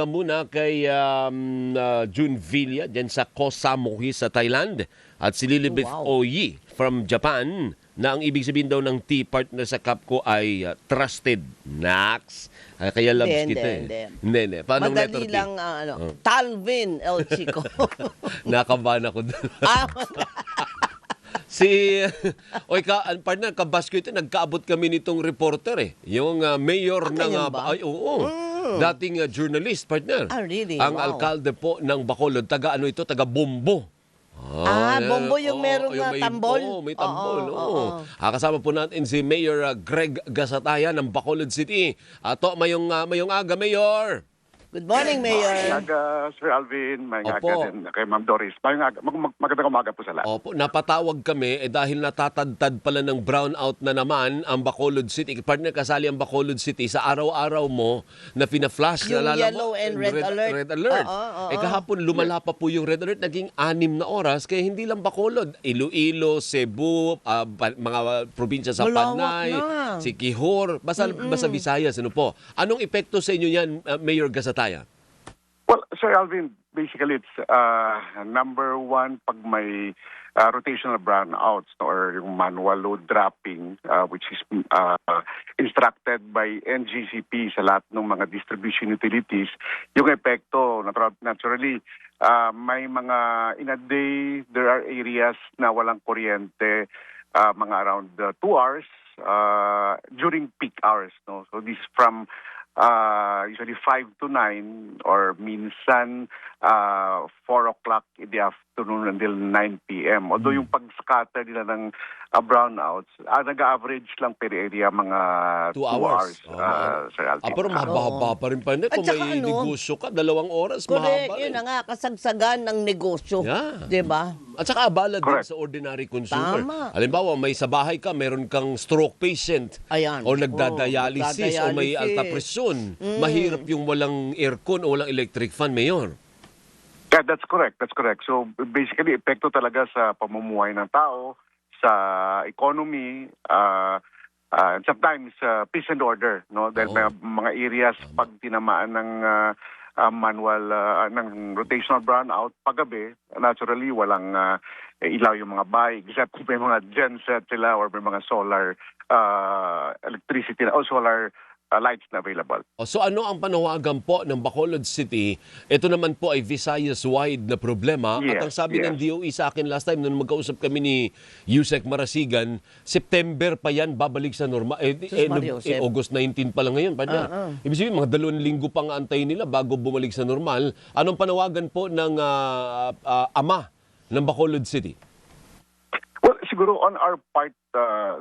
Muna kay June Villa dyan sa Koh Samui sa Thailand at si Lilibeth Wow. Oyi from Japan na ang ibig sabihin daw ng tea partner sa Capco ay trusted. Nax. Kaya loves Hindi, kita hindi. Hindi. Paano letter Madali T? lang, Talvin El Chico. Nakabahan ako doon. Ah, Si, partner, kabasco ito, nagkaabot kami nitong reporter eh. Yung mayor ng... ganyan ba? Ay, oo. Dating journalist, partner. really? Ang Wow. alkalde po ng Bacolod, taga Bombo. Bombo yung merong may, tambol? may tambol. Oo, Oo. Kasama po natin si Mayor Greg Gasataya ng Bacolod City. Ato, mayong aga, Mayor. Good morning, Mayor. Mayang aga, Sir Alvin. Mayang Opo. aga din kay Ma'am Doris. Magandang umaga po sa lahat. Opo, napatawag kami dahil natatadtad pala ng brownout na naman ang Bacolod City. Partner, kasali ang Bacolod City sa araw-araw mo na pina-flash. Yung naalala yellow mo? and red alert. Red alert. Oo. Kahapon lumala pa po yung red alert. Naging 6 na oras. Kaya hindi lang Bacolod. Iloilo, Cebu, mga probinsya sa Malawak Panay, na. Siquijor, basta Visayas. Ano po? Anong epekto sa inyo yan, Mayor Gasataya? Well, Sir Alvin, basically it's number one pag may rotational brownouts or yung manual load dropping which is instructed by NGCP sa lahat ng mga distribution utilities, yung epekto naturally may mga in a day there are areas na walang kuryente mga around 2 hours during peak hours, no? So this is from usually 5 to 9 or minsan 4 o'clock in the afternoon until 9 p.m. Although yung pag-scatter nila ng brownouts, nag-average lang per area mga 2 2 hours. Sir Alvin. Pero mahaba pa rin pa. Kung At saka may negosyo ka, 2 oras, Correct, mahaba yun rin. na nga, kasagsagan ng negosyo. Yeah. Diba? At saka abala din Correct. sa ordinary consumer. Tama. Halimbawa, may sa bahay ka, meron kang stroke patient. Ayan. O nagdadialysis o may nagdadialysis. alta presyon. Mahirap yung walang aircon o walang electric fan, Mayor. Yeah, that's correct. That's correct. So basically, epekto talaga sa pamumuhay ng tao, sa economy, and sometimes peace and order, no? Dahil may mga areas pag tinamaan ng manual ng rotational brownout paggabi, naturally walang ilaw yung mga bahay except kung may mga genset sila or may mga solar electricity o solar lights na available. So ano ang panawagan po ng Bacolod City? Ito naman po ay Visayas-wide na problema. At Yes, ang sabi ng yes. DOE sa akin last time nung magkausap kami ni Yusek Marasigan, September pa yan babalik sa normal. Mario, Sep. August 19 pa lang ngayon. Ibig sabihin, mga 2 linggo pang antayin nila bago bumalik sa normal. Anong panawagan po ng ama ng Bacolod City? Well, siguro on our part,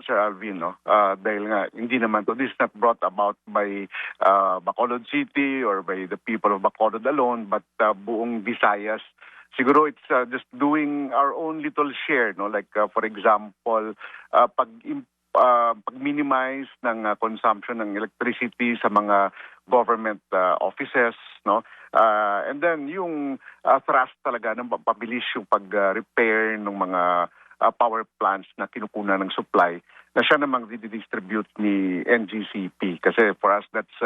Sir Alvin, no? Dahil nga, hindi naman to, this is not brought about by Bacolod City or by the people of Bacolod alone, but buong Visayas. Siguro it's just doing our own little share, no? Like, for example, pag-minimize ng consumption ng electricity sa mga government offices, no? And then yung thrust talaga ng pabilis yung pag-repair ng mga power plants na kinukunan ng supply na siya namang didistribute ni NGCP. Kasi for us, that's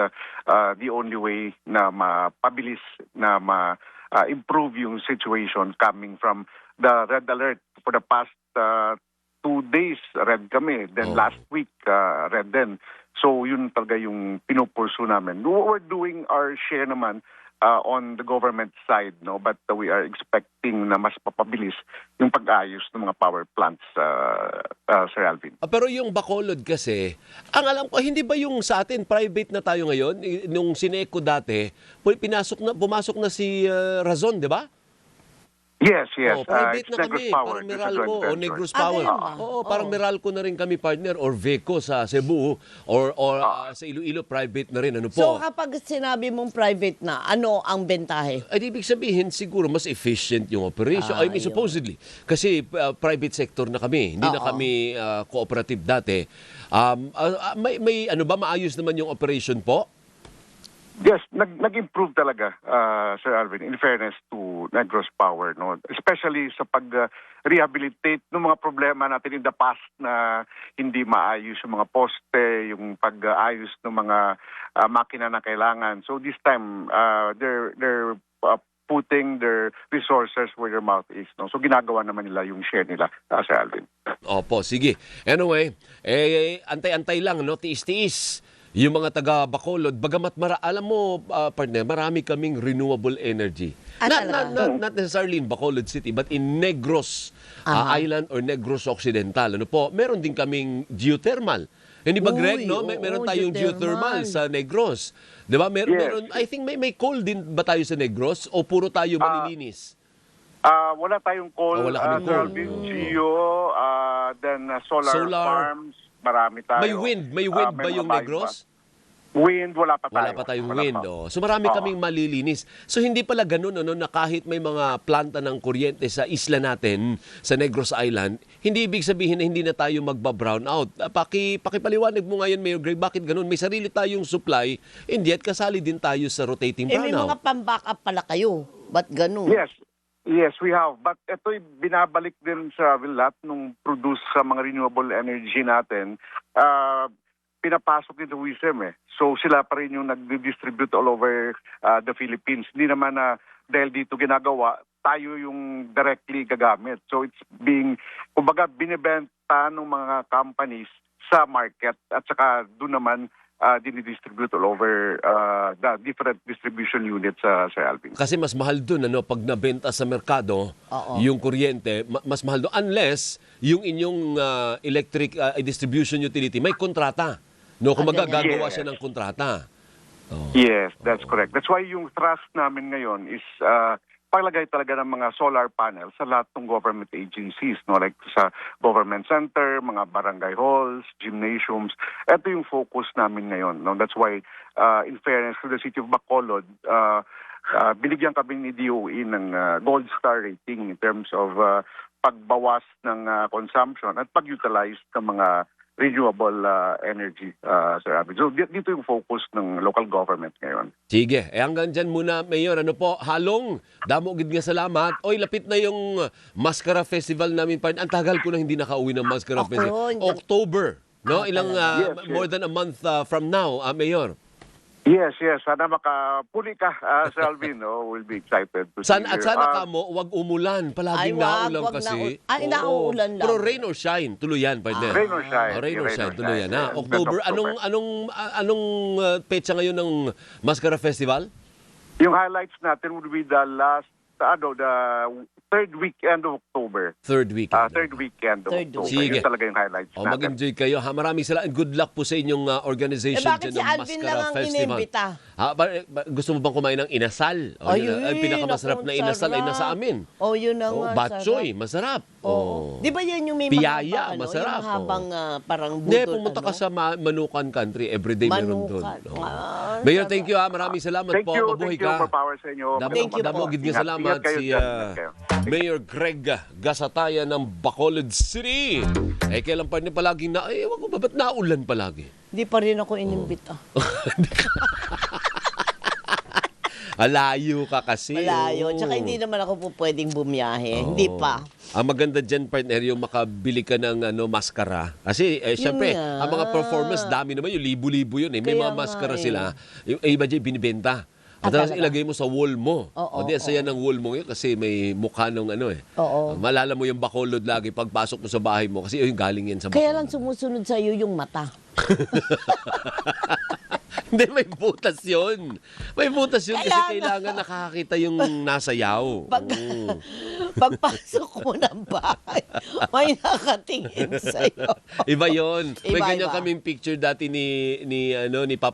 the only way na mapabilis, na ma-improve yung situation coming from the red alert. For the past 2 days, red kami. Then last week, red din. So yun talaga yung pinupursu namin. We're doing our share naman on the government side, no, but we are expecting na mas papabilis yung pag-ayos ng mga power plants, Sir Alvin. Pero yung Bacolod kasi, ang alam ko, hindi ba yung sa atin, private na tayo ngayon? Nung Sineco dati, pumasok na si Razon, di ba? Yes. Private It's na kami, Negros Power. parang It's a Meralco joint o venture. Negros Power. Parang Meralco na rin kami partner or Veco sa Cebu or sa Iloilo private na rin. Ano po? So kapag sinabi mong private na, ano ang bentahe? Ay, ibig sabihin, siguro mas efficient yung operation. I mean, yun. supposedly. Kasi private sector na kami. Hindi na kami cooperative dati. May ano ba, maayos naman yung operation po? Yes, nag-improve talaga, Sir Alvin, in fairness to Negros Power, no? Especially sa pag-rehabilitate ng mga problema natin in the past na hindi maayos yung mga poste, yung pag-ayos ng mga makina na kailangan. So this time, they're putting their resources where their mouth is, no? So ginagawa naman nila yung share nila, Sir Alvin. Opo, sige. Anyway, antay-antay lang, no? Tiis-tiis. Yung mga taga Bacolod, bagamat alam mo, partner, marami kaming renewable energy. Not necessarily in Bacolod City, but in Negros Island or Negros Occidental. Ano po? Meron din kaming geothermal. Hindi ba, Greg, no? Meron tayong geothermal sa Negros. 'Di ba? Meron, I think may coal din ba tayo sa Negros o puro tayo malilinis? Wala tayong coal, wala kaming Sir coal. Alvin, geo, then solar farms, marami tayo. May wind ba may yung mga Negros? Wind, wala pa tayo. Wala pa tayong Wala wind. pa. Oh. So marami kaming malilinis. So hindi pala ganun na kahit may mga planta ng kuryente sa isla natin, sa Negros Island, hindi ibig sabihin na hindi na tayo magba-brown out. Pakipaliwanag mo ngayon, Mayor Greg, bakit ganun? May sarili tayong supply, hindi at kasali din tayo sa rotating May brownout. mga pang-backup pala kayo. Ba't ganun? Yes, we have. But ito'y binabalik din sa lahat nung produce sa mga renewable energy natin. Pinapasok din sa WISM eh. So sila pa rin yung nag-distribute all over the Philippines. Hindi naman na dahil dito ginagawa, tayo yung directly gagamit. So it's being, kumbaga, binibenta ng mga companies sa market at saka doon naman dinidistribute all over the different distribution units sa Alvin. Kasi mas mahal dun, pag nabenta sa merkado, yung kuryente, mas mahal dun. Unless yung inyong electric distribution utility may kontrata. No, kung gagawa siya ng kontrata. Yes, that's correct. That's why yung thrust namin ngayon is paglagay talaga ng mga solar panels sa lahat ng government agencies, no, like sa government center, mga barangay halls, gymnasiums. Ito yung focus namin ngayon. No? That's why, in fairness to the city of Bacolod, binigyan kami ni DOE ng gold star rating in terms of pagbawas ng consumption at pag-utilize ng mga renewable energy, Sir Abby. So dito yung focus ng local government ngayon. Sige, hanggang dyan muna, Mayor. Ano po, halong, damo gid nga salamat. Oy, lapit na yung Mascara Festival namin. Ang tagal ko na hindi nakauwi ng Mascara Festival. October, no? Ilang, more than a month from now, Mayor. Yes. Sana makapuli ka, Sir Alvin. No? We'll be excited to see you. At sana ka mo, wag umulan. Palaging naulan kasi. Nauulan lang. Pero rain or shine, tuluyan, partner. Rain or shine. Rain or shine, tuluyan. Yes. October, anong petsa ngayon ng Mascara Festival? Yung highlights natin would be the third weekend of October. Third weekend. Third weekend of October. Sige. Yun talaga yung highlights natin. Mag-enjoy kayo. Maraming salamat. Good luck po sa inyong organization bakit dyan si ng Alvin Mascara lang ang Festival. inimbita? Gusto mo bang kumain ng inasal? Ang pinakamasarap na inasal ay nasa amin. Yun na nga. Batchoy, masarap. Di ba yan yung may Piyaya, mahaba, masarap. Yung mahabang parang budol? Hindi, pumunta ka sa Manukan Country. Everyday meron doon. Mayor, thank you. Maraming salamat po. Mabuhay Thank you ka. for power sa inyo. Thank you po. Damogid nga salamat Ingat kayo si dyan, ingat kayo. Mayor Greg Gasataya ng Bacolod City. Kailan pa rin palaging wag mo ba, ba't naulan palagi? Di pa rin ako inimbita. Alayo ka kasi. Malayo. Tsaka hindi naman ako po pwedeng bumiyahe. Hindi pa. Ang maganda dyan, partner, yung makabili ka ng maskara. Kasi, syempre, nga. ang mga performance, dami naman yung libo-libo yun. May Kaya mga maskara nga, sila. Yung iba dyan, binibenta. At tapos talaga? ilagay mo sa wall mo. Oo, Ang saya ng wall mo yun kasi may mukha ng Oo. Malala mo yung Bacolod lagi pagpasok mo sa bahay mo kasi yung galing yan sa Bacolod. Kaya lang sumusunod sa iyo yung mata. Hindi, may butas yun. May butas yun kasi Kaya nga. kailangan nakakakita yung nasayaw. Pagpasok mo ng bahay, may nakatingin sa'yo. Iba yun. May Iba, ganyan iba. kaming picture dati ni Papa